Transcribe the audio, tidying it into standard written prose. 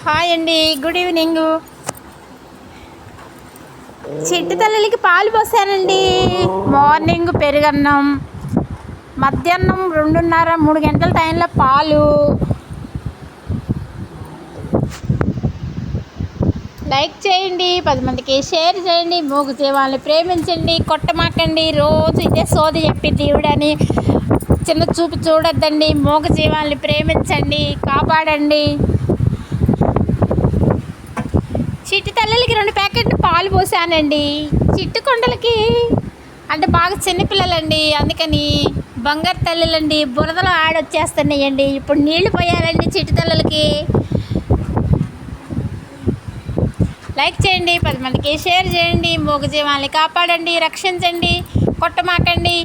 Hi అండి, good evening. చిట్టి తల్లికి పాలు పోసానండి. మార్నింగ్ పెరుగన్నం, మధ్యాహ్నం 2:30-3 గంటల టైంలో పాలు. లైక్ చేయండి, 10 మందికి షేర్ చేయండి, మూగు జీవాలని ప్రేమించండి, కొట్టమాకండి. రోజు ఇదే సోది చెప్పి దేవుడని చిన్న చూపు చూడొద్దండి. మూగ జీవాలని ప్రేమించండి, కాపాడండి. చిట్టి తల్లులకి 2 ప్యాకెట్లు పాలు పోసానండి. చిట్టు కొండలకి అంటే బాగా చిన్నపిల్లలండి, అందుకని బంగారు తల్లులండి, బురదలో ఆడొచ్చేస్తున్నాయండి. ఇప్పుడు నీళ్లు పోయాలండి చిట్టి తల్లులకి. లైక్ చేయండి, 10 మందికి షేర్ చేయండి, మూగజీవాల్ని కాపాడండి, రక్షించండి, కొట్టమాకండి.